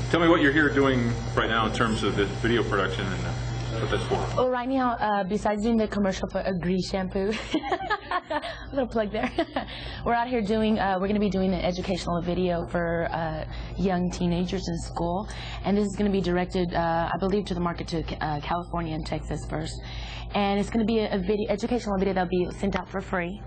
Tell me what you're here doing right now in terms of this video production and what that's for. Well, right now, besides doing the commercial for Shampoo, a little plug there, we're out here doing, we're going to be doing an educational video for young teenagers in school, and this is going to be directed, I believe, to the market to California and Texas first. And it's going to be a video, educational video that'll be sent out for free,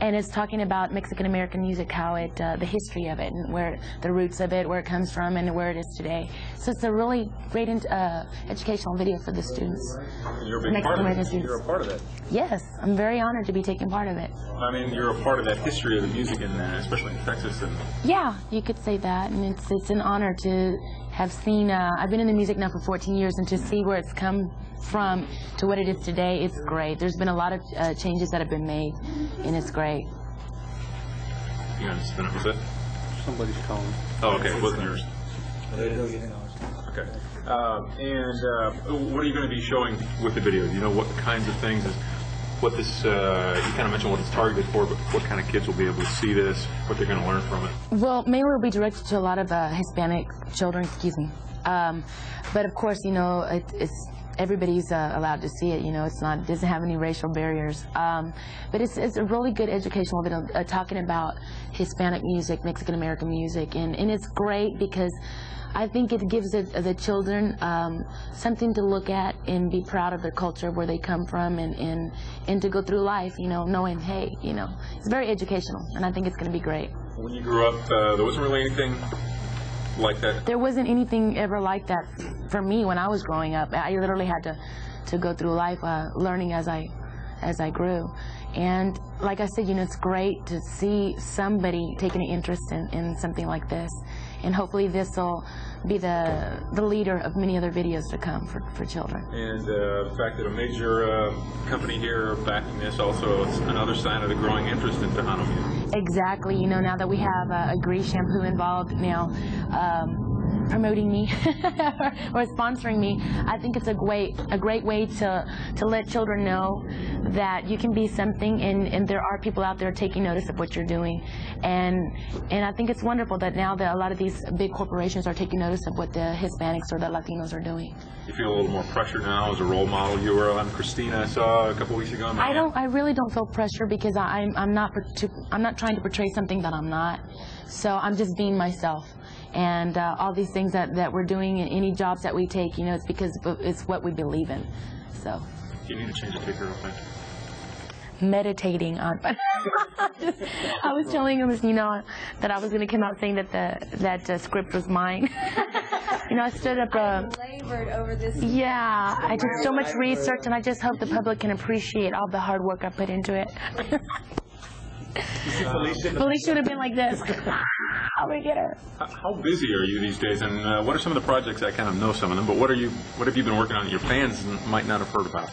and it's talking about Mexican American music, how it, the history of it, and where the roots of it, where it comes from, and where it is today. So it's a really great educational video for the students. You're a big part of it. You're a part of it. Yes, I'm very honored to be taking part of it. I mean, you're a part of that history of the music, especially in Texas. And yeah, you could say that, and it's an honor to have seen. I've been in the music now for 14 years, and to see where it's come from to what it is today, it's great. There's been a lot of changes that have been made, and it's great. You gonna spin it with it? Somebody's calling. Oh, okay, it wasn't yours. Okay. And what are you going to be showing with the video? Do you know what kinds of things? What this? You kind of mentioned what it's targeted for, but what kind of kids will be able to see this? What they're going to learn from it? Well, mainly it'll be directed to a lot of Hispanic children. Excuse me. But of course, you know, it's everybody's allowed to see it. You know, it doesn't have any racial barriers. But it's a really good educational video talking about Hispanic music, Mexican American music, and it's great because I think it gives the children something to look at and be proud of their culture, where they come from, and to go through life, you know, knowing, hey, you know, it's very educational, and I think it's going to be great. When you grew up, there wasn't really anything like that? There wasn't anything ever like that for me when I was growing up. I literally had to go through life learning as I grew. And like I said, you know, it's great to see somebody taking an interest in something like this. And hopefully this will be the leader of many other videos to come for children. And the fact that a major company here backing this also is another sign of the growing interest in Tejano music. Exactly. You know, now that we have Shampoo involved now, promoting me or sponsoring me, I think it's a great way to let children know that you can be something, and there are people out there taking notice of what you're doing, and I think it's wonderful that now that a lot of these big corporations are taking notice of what the Hispanics or the Latinos are doing. You feel a little more pressure now as a role model. You were on Christina, I saw a couple weeks ago. I really don't feel pressure because I'm not trying to portray something that I'm not. So I'm just being myself. And all these things that we're doing, and any jobs that we take, you know, it's because it's what we believe in. So. You need to change the ticker real quick. Meditating on. I was telling him, you know, that I was going to come out saying that that script was mine. You know, I stood up. Labored over this. Yeah, I did so much research, and I just hope the public can appreciate all the hard work I put into it. Felicia would have been like this. How we get her? How busy are you these days, and what are some of the projects? I kind of know some of them, but what have you been working on that your fans might not have heard about?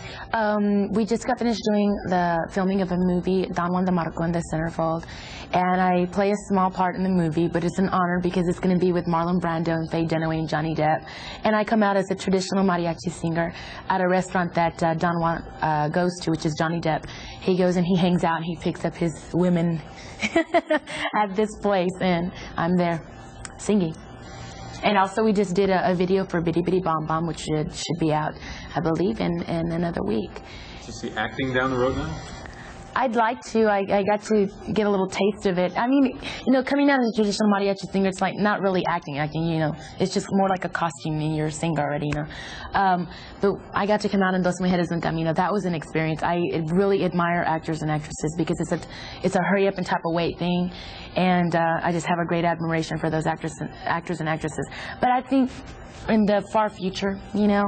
We just got finished doing the filming of a movie, Don Juan de Marco in the Centerfold, and I play a small part in the movie, but it's an honor because it's going to be with Marlon Brando and Faye Dunaway and Johnny Depp, and I come out as a traditional mariachi singer at a restaurant that Don Juan goes to, which is Johnny Depp. He goes and he hangs out and he picks up his women at this place, and I'm there singing. And also we just did a video for Bitty Bitty Bomb Bomb, which should be out, I believe, in another week. Do you see acting down the road now? I'd like to. I got to get a little taste of it. I mean, you know, coming out as a traditional mariachi singer, it's like not really acting, you know. It's just more like a costume and you're a singer already, you know. But I got to come out in Dos Mujeres Un Camino. That was an experience. I really admire actors and actresses because it's a hurry up and tap away thing. And I just have a great admiration for those actors and actresses. But I think in the far future, you know,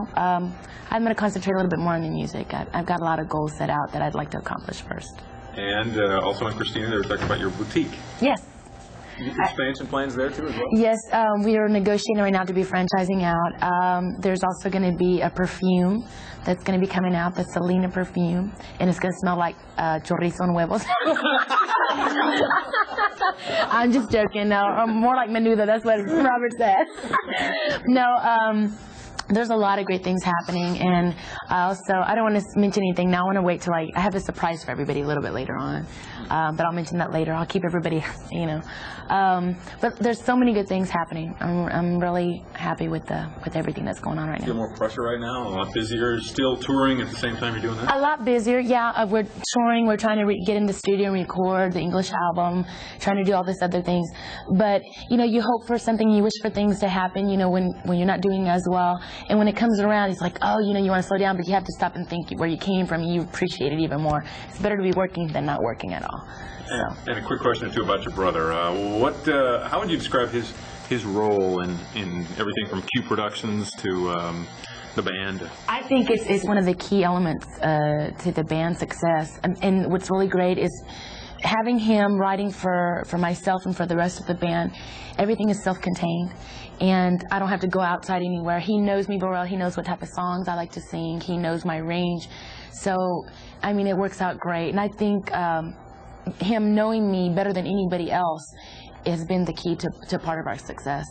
I'm going to concentrate a little bit more on the music. I've got a lot of goals set out that I'd like to accomplish first. And also in Christina, they were talking about your boutique. Yes. Expansion plans there too as well? Yes, we are negotiating right now to be franchising out. There's also going to be a perfume that's going to be coming out, the Selena perfume, and it's going to smell like chorizo and huevos. I'm just joking. No, more like menudo. That's what Robert said. No. there's a lot of great things happening, and I don't want to mention anything now. I want to wait till I have a surprise for everybody a little bit later on, but I'll mention that later. I'll keep everybody, but there's so many good things happening. I'm really happy with everything that's going on right now. Feel more pressure right now? A lot busier? Still touring at the same time you're doing that? A lot busier, yeah. We're touring. We're trying to get in the studio and record the English album, trying to do all this other things. But you hope for something, you wish for things to happen, when you're not doing as well. And when it comes around, it's like, oh, you want to slow down, but you have to stop and think where you came from. You appreciate it even more. It's better to be working than not working at all. And a quick question or two about your brother. How would you describe his role in everything from Q Productions to the band? I think it's one of the key elements to the band's success. And what's really great is having him writing for myself and for the rest of the band. Everything is self-contained, and I don't have to go outside anywhere. He knows me very well. He knows what type of songs I like to sing. He knows my range. So, it works out great. And I think him knowing me better than anybody else has been the key to part of our success.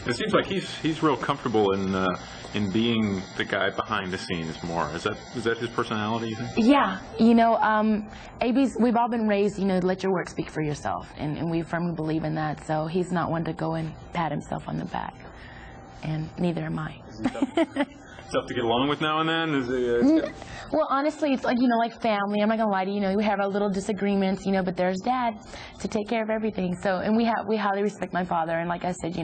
It seems like he's real comfortable in being the guy behind the scenes more. Is that his personality, you think? Yeah, AB's, we've all been raised, let your work speak for yourself, and we firmly believe in that. So he's not one to go and pat himself on the back, and neither am I. Tough to get along with now and then? Well, honestly, it's like, like family. I'm not going to lie to you. We have our little disagreements, but there's Dad to take care of everything. So, and we highly respect my father. And like I said,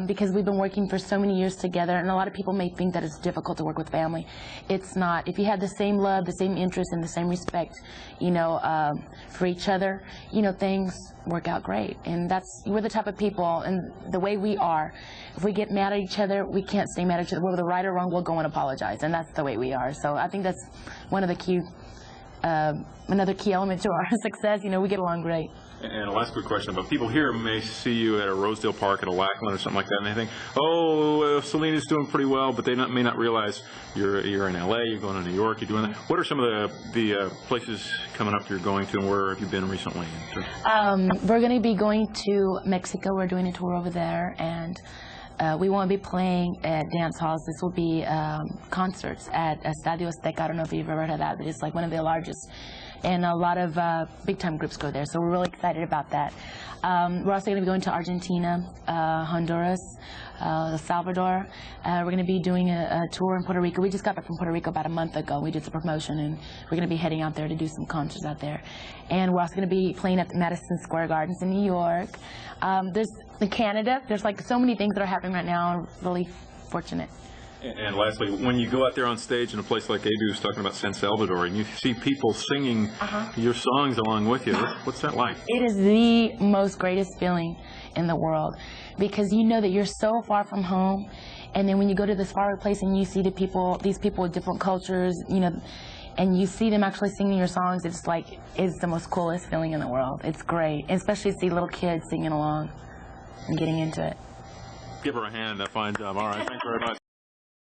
because we've been working for so many years together, and a lot of people may think that it's difficult to work with family. It's not. If you have the same love, the same interest, and the same respect, for each other, things work out great. And we're the type of people, and the way we are, if we get mad at each other, we can't stay mad at each other. Whether right or wrong, we'll go and apologize, and that's the way we are. So I think that's one of the key, another key element to our success. We get along great. And a last quick question about people here may see you at a Rosedale Park at a Lackland or something like that, and they think, oh, Selena's doing pretty well, but they may not realize you're in LA, you're going to New York, you're doing that. What are some of the places coming up you're going to, and where have you been recently? We're going to be going to Mexico. We're doing a tour over there, and we won't be playing at dance halls. This will be concerts at Estadio Azteca. I don't know if you've ever heard of that, but it's like one of the largest. And a lot of big-time groups go there, so we're really excited about that. We're also going to be going to Argentina, Honduras, El Salvador. We're going to be doing a tour in Puerto Rico. We just got back from Puerto Rico about a month ago. We did the promotion, and we're going to be heading out there to do some concerts out there. And we're also going to be playing at the Madison Square Gardens in New York. There's in Canada. There's like so many things that are happening right now. I'm really fortunate. And lastly, when you go out there on stage in a place like Abu was talking about San Salvador, and you see people singing your songs along with you, what's that like? It is the most greatest feeling in the world, because you know that you're so far from home, and then when you go to this faraway place and you see these people with different cultures, and you see them actually singing your songs, it's the most coolest feeling in the world. It's great, and especially to see little kids singing along and getting into it. Give her a hand. A fine job. All right. Thanks very much.